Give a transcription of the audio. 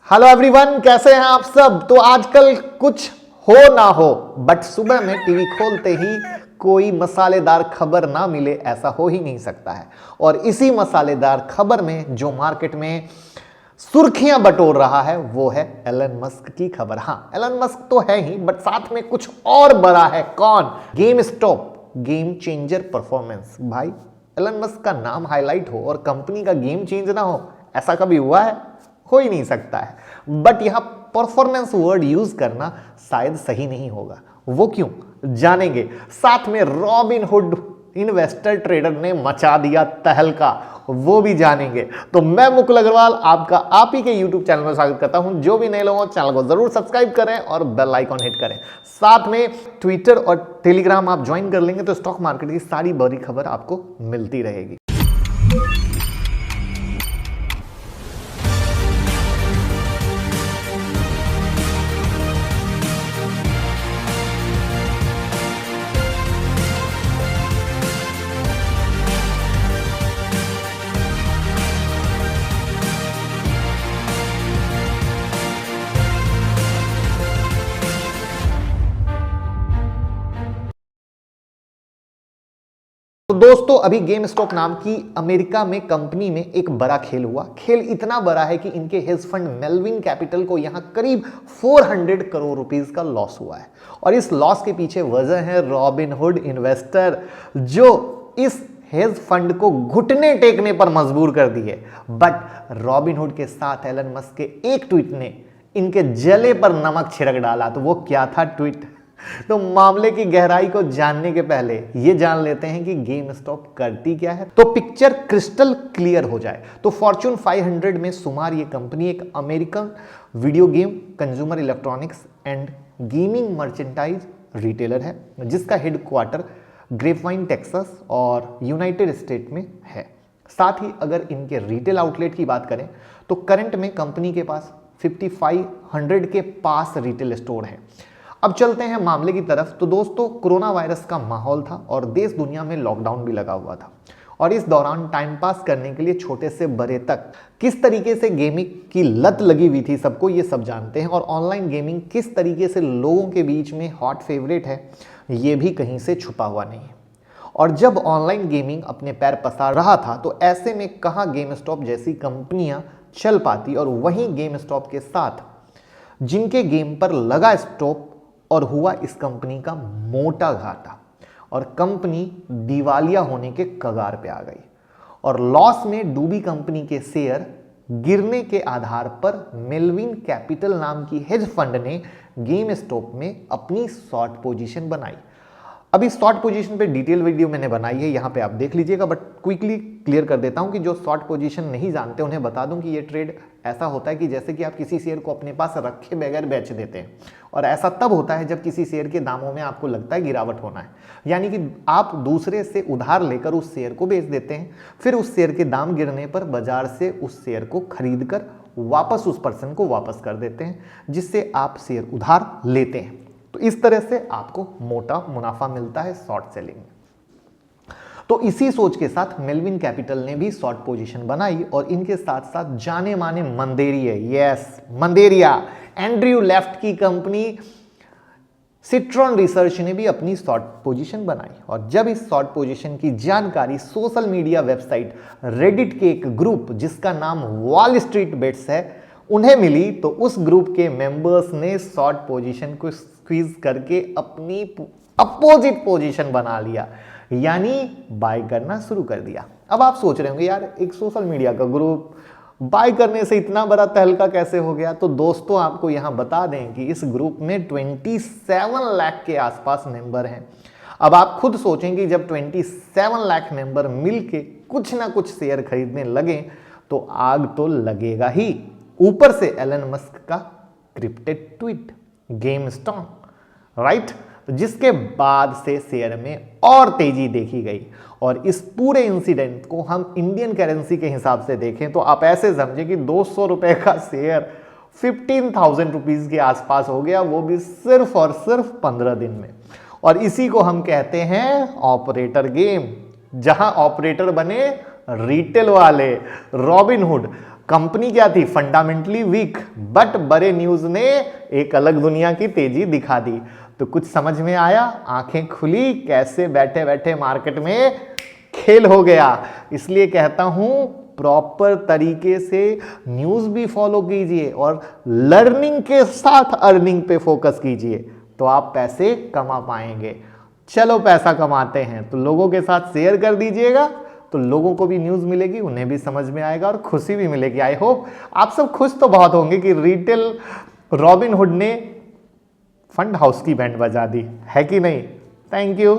Hello everyone, कैसे हैं आप सब। तो आजकल कुछ हो ना हो बट सुबह में टीवी खोलते ही कोई मसालेदार खबर ना मिले ऐसा हो ही नहीं सकता है। और इसी मसालेदार खबर में जो मार्केट में सुर्खियां बटोर रहा है वो है एलन मस्क की खबर। हाँ, एलन मस्क तो है ही बट साथ में कुछ और बड़ा है। कौन? Game stop, game changer performance. भाई, एलन मस्क का नाम हाईलाइट हो और कंपनी का गेम चेंज ना हो, ऐसा कभी हुआ है? हो ही नहीं सकता है। बट यहां परफॉर्मेंस वर्ड यूज करना शायद सही नहीं होगा। वो क्यों, जानेंगे। साथ में रॉबिनहुड इन्वेस्टर ट्रेडर ने मचा दिया तहलका, वो भी जानेंगे। तो मैं मुकुल अग्रवाल आपका आप ही के YouTube चैनल में स्वागत करता हूं। जो भी नए लोग हो चैनल को जरूर सब्सक्राइब करें और बेल आइकॉन हिट करें। साथ में ट्विटर और टेलीग्राम आप ज्वाइन कर लेंगे तो स्टॉक मार्केट की सारी बड़ी खबर आपको मिलती रहेगी। तो दोस्तों, अभी गेम स्टॉप नाम की अमेरिका में कंपनी में एक बड़ा खेल हुआ। खेल इतना बड़ा है कि इनके हेज फंड मेलविन कैपिटल को यहां करीब 400 करोड़ रुपीस का लॉस हुआ है। और इस लॉस के पीछे वजह है रॉबिनहुड इन्वेस्टर, जो इस हेज फंड को घुटने टेकने पर मजबूर कर दिए। बट रॉबिनहुड के साथ एलन मस्क के एक ट्वीट ने इनके जले पर नमक छिड़क डाला। तो वो क्या था ट्वीट? तो मामले की गहराई को जानने के पहले ये जान लेते हैं कि गेम स्टॉप करती क्या है, तो पिक्चर क्रिस्टल क्लियर हो जाए। तो फॉर्च्यून 500 में शुमार ये कंपनी एक American video game, consumer electronics and gaming merchandise retailer है, जिसका हेडक्वार्टर ग्रेपवाइन टेक्सास और यूनाइटेड स्टेट में है। साथ ही अगर इनके रिटेल आउटलेट की बात करें तो करंट में कंपनी के पास 5500 के पास रिटेल स्टोर हैं। अब चलते हैं मामले की तरफ। तो दोस्तों, कोरोना वायरस का माहौल था और देश दुनिया में लॉकडाउन भी लगा हुआ था। और इस दौरान टाइम पास करने के लिए छोटे से बड़े तक किस तरीके से गेमिंग की लत लगी हुई थी सबको, ये सब जानते हैं। और ऑनलाइन गेमिंग किस तरीके से लोगों के बीच में हॉट फेवरेट है, ये भी कहीं से छुपा हुआ नहीं है। और जब ऑनलाइन गेमिंग अपने पैर पसार रहा था तो ऐसे में कहाँ गेम स्टॉप जैसी कंपनियां चल पाती, और वहीं गेम स्टॉप के साथ जिनके गेम पर लगा स्टॉप और हुआ इस कंपनी का मोटा घाटा, और कंपनी दिवालिया होने के कगार पे आ गई। और लॉस में डूबी कंपनी के शेयर गिरने के आधार पर मेलविन कैपिटल नाम की हेज फंड ने गेम स्टॉप में अपनी शॉर्ट पोजीशन बनाई। अभी शॉर्ट पोजीशन पे डिटेल वीडियो मैंने बनाई है, यहाँ पे आप देख लीजिएगा। बट क्विकली क्लियर कर देता हूँ कि जो शॉर्ट पोजीशन नहीं जानते उन्हें बता दूं कि ये ट्रेड ऐसा होता है कि जैसे कि आप किसी शेयर को अपने पास रखे बगैर बेच देते हैं। और ऐसा तब होता है जब किसी शेयर के दामों में आपको लगता है गिरावट होना है, यानी कि आप दूसरे से उधार लेकर उस शेयर को बेच देते हैं। फिर उस शेयर के दाम गिरने पर बाजार से उस शेयर को खरीद कर वापस उस पर्सन को वापस कर देते हैं, जिससे आप शेयर उधार लेते हैं। तो इस तरह से आपको मोटा मुनाफा मिलता है शॉर्ट सेलिंग में। तो इसी सोच के साथ मेलविन कैपिटल ने भी शॉर्ट पोजीशन बनाई और इनके साथ साथ जाने माने मंदेरिया, यस मंदेरिया, एंड्रयू लेफ्ट की कंपनी सिट्रॉन रिसर्च ने भी अपनी शॉर्ट पोजीशन बनाई। और जब इस शॉर्ट पोजीशन की जानकारी सोशल मीडिया वेबसाइट रेडिट के एक ग्रुप जिसका नाम वॉल स्ट्रीट बेट्स है उन्हें मिली, तो उस ग्रुप के मेंबर्स ने शॉर्ट पोजीशन को स्क्वीज करके अपनी अपोजिट पोजीशन बना लिया, यानी बाय करना शुरू कर दिया। अब आप सोच रहे होंगे यार, एक सोशल मीडिया का ग्रुप बाय करने से इतना बड़ा तहलका कैसे हो गया। तो दोस्तों, आपको यहां बता दें कि इस ग्रुप में 27 लाख के आसपास मेंबर हैं। अब आप खुद सोचेंगे, जब 27 लाख मेंबर मिलके कुछ ना कुछ शेयर खरीदने लगे तो आग तो लगेगा ही। ऊपर से एलन मस्क का क्रिप्टेड ट्वीट, गेम स्टॉप, राइट, जिसके बाद से शेयर में और तेजी देखी गई। और इस पूरे इंसिडेंट को हम इंडियन करेंसी के हिसाब से देखें तो आप ऐसे समझे कि 200 रुपए का शेयर 15,000 रुपीज के आसपास हो गया, वो भी सिर्फ और सिर्फ 15 दिन में। और इसी को हम कहते हैं ऑपरेटर गेम, जहां ऑपरेटर बने रिटेल वाले रॉबिनहुड। कंपनी क्या थी, फंडामेंटली वीक, बट बड़े न्यूज ने एक अलग दुनिया की तेजी दिखा दी। तो कुछ समझ में आया, आंखें खुली, कैसे बैठे बैठे मार्केट में खेल हो गया। इसलिए कहता हूं प्रॉपर तरीके से न्यूज भी फॉलो कीजिए और लर्निंग के साथ अर्निंग पे फोकस कीजिए, तो आप पैसे कमा पाएंगे। चलो पैसा कमाते हैं तो लोगों के साथ शेयर कर दीजिएगा, तो लोगों को भी न्यूज मिलेगी, उन्हें भी समझ में आएगा और खुशी भी मिलेगी। आई होप आप सब खुश तो बहुत होंगे कि रिटेल रॉबिनहुड ने फंड हाउस की बैंड बजा दी है कि नहीं। Thank you.